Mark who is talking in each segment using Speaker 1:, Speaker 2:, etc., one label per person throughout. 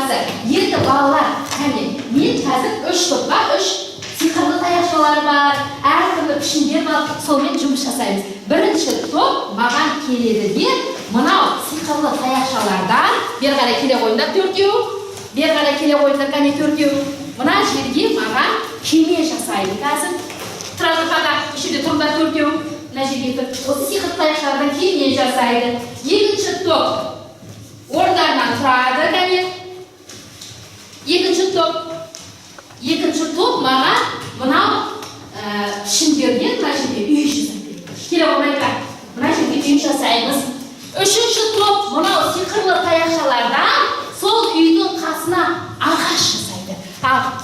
Speaker 1: жақсы. Енді балалар, кәне, мен қазір 3 топқа 3 сиқырлы таяқшалар бар, әртүрлі пішіндер бар, сонымен жұмыс жасаймыз. Бірінші топ маған келеді де, мынау сиқырлы таяқшалардан бері қарай келе қойыңдар 4-еу, бері қарай келе қойыңдар кәне 4-еу. Мына жерге маған кеме жасайды. Қазір тұрады ішінде тұрымдар 4-еу. Мына жерге осы сиқырлы таяқшалардан кеме жасайды. Екінші топ орындарынан тұрады кәне. Екінші топ маған мынау пішіндерден мына жерге үй жасайды. Келе қоймайға мына жерге үй жасаймыз. Үшінші топ мынау сиқырлы таяқшалардан сол үйдің қасына ағаш жасайды.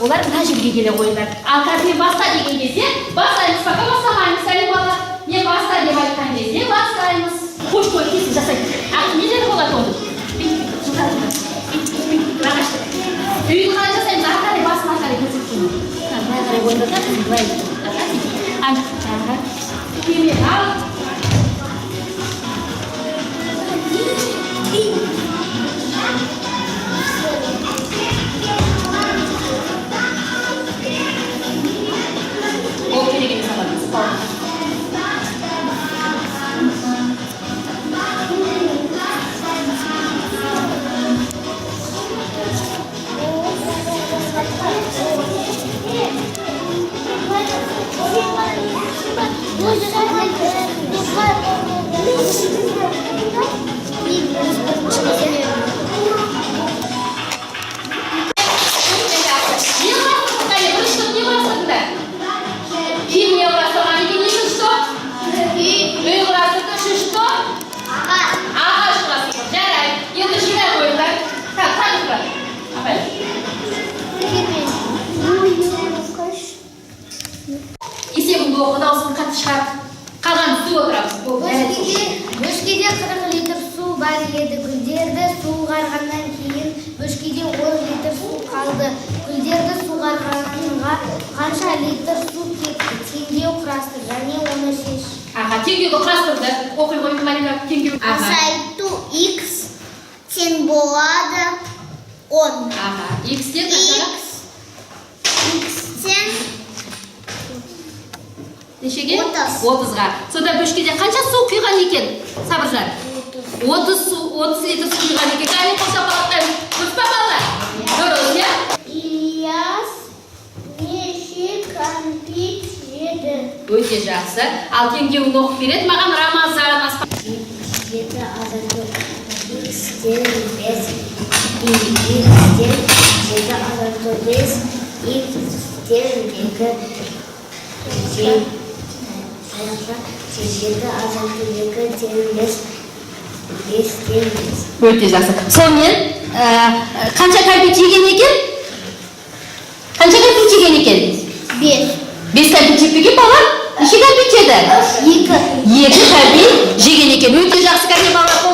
Speaker 1: Олар мына жерге келе қойыңдар. Ал қазір баста деген кезде бастаймыз, пока бастамаймыз, сәлем бала. Мен баста деп айтқан кезде бастаймыз. Қош кесіп жасайды. Нелер болады оны? Үйді қалай жасаймыз? Артары басын артары көрсеткен. Былай қарай қойыңдар да, былай. Кеме ал. Ол керек емес аламыз.
Speaker 2: Бөшкеде 40 литр су бар еді. Гүлдерді суғарғаннан кейін бөшкеде 10 литр су қалды. Гүлдерді суғарғанға қанша литр су кетті? Теңдеу құрастыр және оны шеш.
Speaker 1: Теңдеуді құрастырды. Оқи қойып Марина теңдеу.
Speaker 2: Азайту x тең болады 10.
Speaker 1: X-тен
Speaker 2: X-тен
Speaker 1: нешеге? 30-ға. Сонда бөшкеде қанша су құйған екен? Сабыржан? 30 литр су құйған екен. Кәне қоса балақтаймыз. Дұрыс па балалар? Дұрыс, иә?
Speaker 2: Ильяс неше кәмпит жеді?
Speaker 1: Өте жақсы. Ал теңдеуін оқып береді маған Рамазан Аспан.
Speaker 2: 7 адамды X-тен 5. X-тен 7 адамды 5. X-тен 2.
Speaker 1: Өте жақсы. Сонымен қанша кәмпит жеген екен? Қанша кәмпит жеген екен? 5 кәмпит жеппеген бала? Неше кәмпит жеді? 2 кәмпит жеген екен. Өте жақсы. Кәне балалар қол